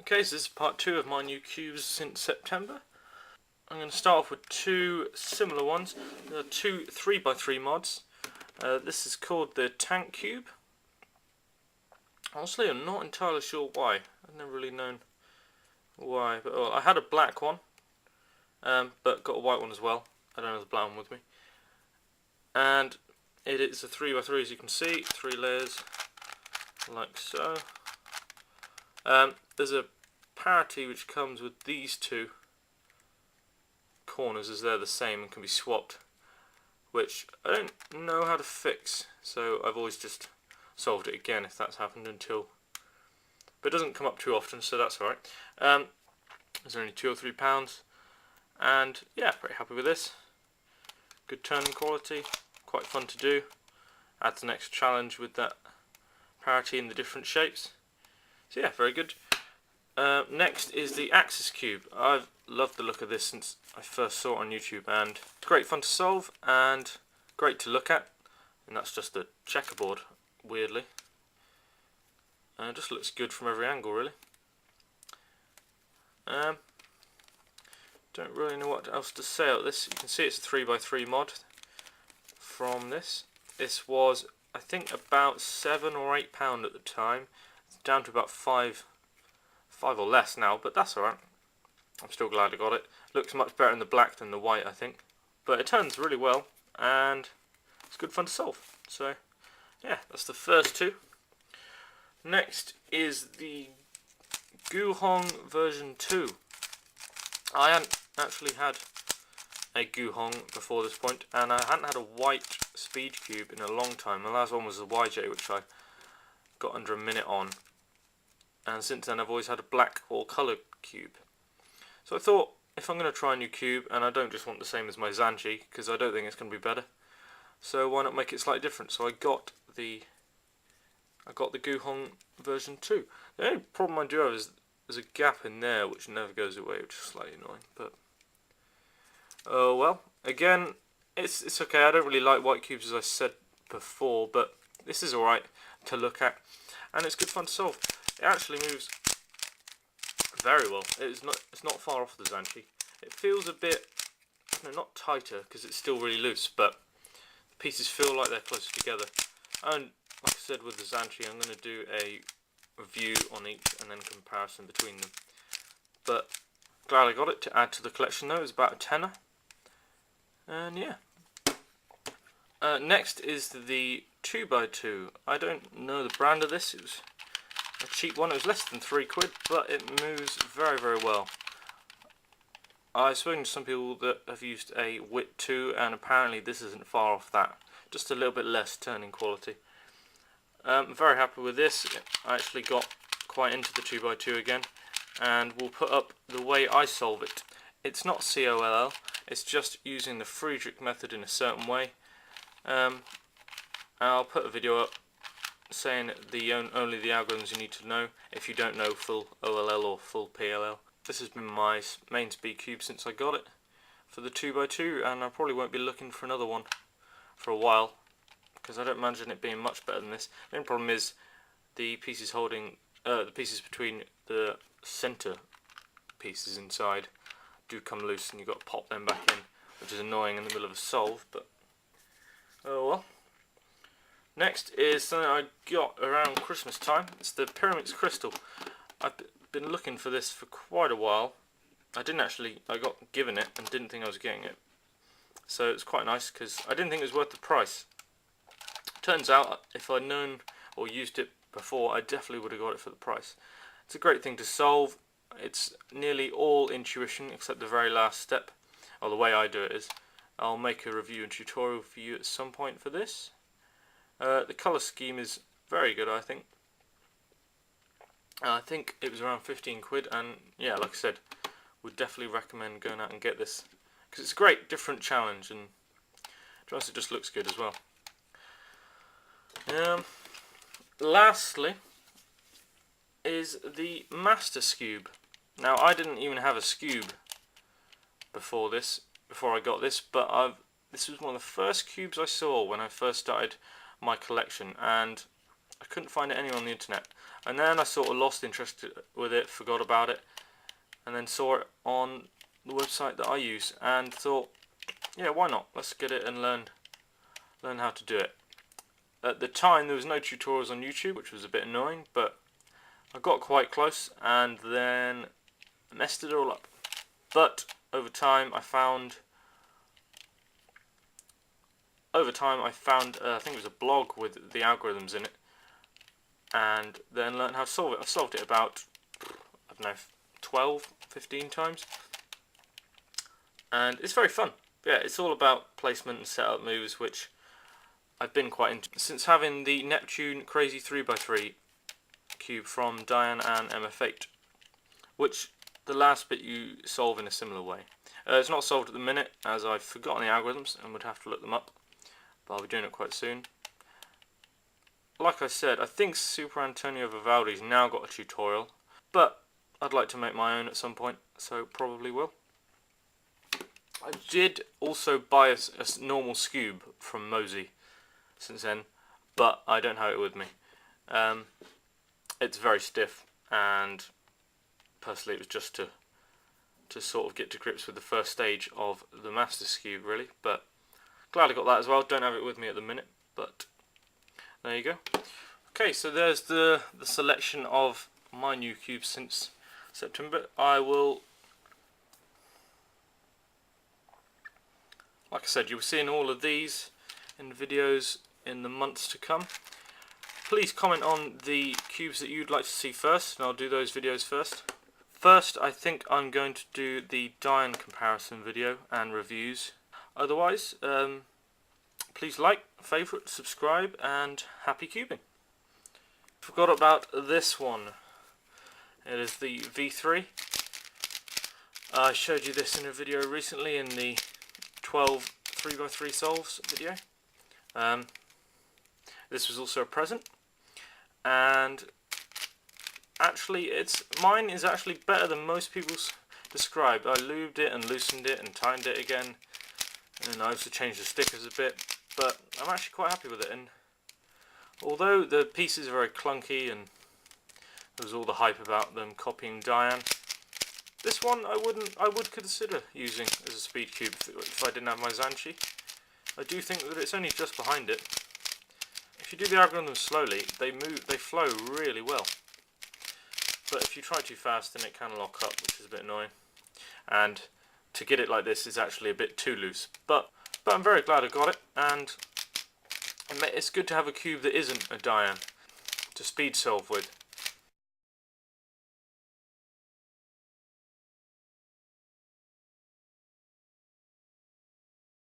Okay, so this is part 2 of my new cubes since September. I'm going to start off with two similar ones. There are two 3x3 mods. This is called the Tank Cube. Honestly, I'm not entirely sure why. I've never really known why. But I had a black one, but got a white one as well. I don't have the black one with me. And it is a 3x3, as you can see, 3 layers, like so. There's a parity which comes with these two corners, as they're the same and can be swapped, which I don't know how to fix, so I've always just solved it again if that's happened until, but it doesn't come up too often, so that's alright. There's only £2 or £3, and yeah, pretty happy with this. Good turning quality, quite fun to do. Adds an extra challenge with that parity in the different shapes. So yeah, very good. Next is the Axis Cube. I've loved the look of this since I first saw it on YouTube, and it's great fun to solve and great to look at. And that's just a checkerboard, weirdly. And it just looks good from every angle, really. Don't really know what else to say about this. You can see it's a 3x3 mod from this. This was, I think, about £7 or £8 at the time. It's down to about five or less now, but that's alright. I'm still glad I got it. Looks much better in the black than the white, I think. But it turns really well, and it's good fun to solve. So, yeah, that's the first two. Next is the GuHong version 2. I hadn't actually had a GuHong before this point, and I hadn't had a white speed cube in a long time. The last one was the YJ, which I got under a minute on. And since then I've always had a black or colour cube. So I thought, if I'm going to try a new cube, and I don't just want the same as my Zanji, because I don't think it's going to be better, so why not make it slightly different? So I got the GuHong version 2. The only problem I do have is there's a gap in there which never goes away, which is slightly annoying. But oh well. Again, it's okay. I don't really like white cubes, as I said before, but this is alright to look at, and it's good fun to solve. It actually moves very well. It's not far off the Zanchi. It feels a bit, not tighter because it's still really loose, but the pieces feel like they're closer together. And like I said with the Zanchi, I'm going to do a review on each and then comparison between them. But glad I got it to add to the collection though. It's about a tenner. And yeah. Next is the 2x2. I don't know the brand of this. It was a cheap one. It was less than £3, but it moves very, very well. I've spoken to some people that have used a WIT 2, and apparently this isn't far off that. Just a little bit less turning quality. I'm very happy with this. I actually got quite into the 2x2 again, and we'll put up the way I solve it. It's not COLL, it's just using the Friedrich method in a certain way. I'll put a video up saying only the algorithms you need to know if you don't know full OLL or full PLL. This has been my main speed cube since I got it for the 2x2, and I probably won't be looking for another one for a while, because I don't imagine it being much better than this. The only problem is the pieces holding, the pieces between the centre pieces inside do come loose, and you've got to pop them back in, which is annoying in the middle of a solve, but oh well. Next is something I got around Christmas time. It's the Pyraminx Crystal. I've been looking for this for quite a while. I got given it and didn't think I was getting it. So it's quite nice because I didn't think it was worth the price. Turns out, if I'd known or used it before, I definitely would have got it for the price. It's a great thing to solve. It's nearly all intuition except the very last step. Or the way I do it is. I'll make a review and tutorial for you at some point for this. The colour scheme is very good, I think. I think it was around £15, and yeah, like I said, would definitely recommend going out and get this, because it's a great different challenge, and to us it just looks good as well. Lastly is the Master Skewb. Now, I didn't even have a Skewb before I got this, but this was one of the first cubes I saw when I first started my collection, and I couldn't find it anywhere on the internet. And then I sort of lost interest with it, forgot about it, and then saw it on the website that I use and thought, yeah, why not? Let's get it and learn how to do it. At the time there was no tutorials on YouTube, which was a bit annoying, but I got quite close and then messed it all up. But over time I found I think it was a blog with the algorithms in it, and then learned how to solve it. I solved it about, I don't know, 12, 15 times, and it's very fun. Yeah, it's all about placement and setup moves, which I've been quite into since having the Neptune Crazy 3x3 cube from Dayan and MF8, which the last bit you solve in a similar way. It's not solved at the minute as I've forgotten the algorithms and would have to look them up, but I'll be doing it quite soon. Like I said, I think Super Antonio Vivaldi's now got a tutorial, but I'd like to make my own at some point, so probably will. I did also buy a normal Skewb from Mosey since then, but I don't have it with me. It's very stiff, and personally it was just to sort of get to grips with the first stage of the Master Skewb, really. But glad I got that as well. Don't have it with me at the minute, but there you go. Okay, so there's the selection of my new cubes since September. I will, like I said, you'll be seeing all of these in videos in the months to come. Please comment on the cubes that you'd like to see first, and I'll do those videos first. First, I think I'm going to do the Dayan comparison video and reviews. Otherwise, please like, favourite, subscribe, and happy cubing. Forgot about this one. It is the V3. I showed you this in a video recently in the 12 3x3 solves video. This was also a present, and actually mine is actually better than most people's described. I lubed it and loosened it and tightened it again, and I also changed the stickers a bit, but I'm actually quite happy with it. And although the pieces are very clunky and there was all the hype about them copying Dayan, this one I would consider using as a speed cube if I didn't have my Zanchi. I do think that it's only just behind it. If you do the algorithm slowly, they flow really well. But if you try too fast, then it can lock up, which is a bit annoying. And to get it like this is actually a bit too loose. But I'm very glad I got it, and it's good to have a cube that isn't a Dayan to speed solve with.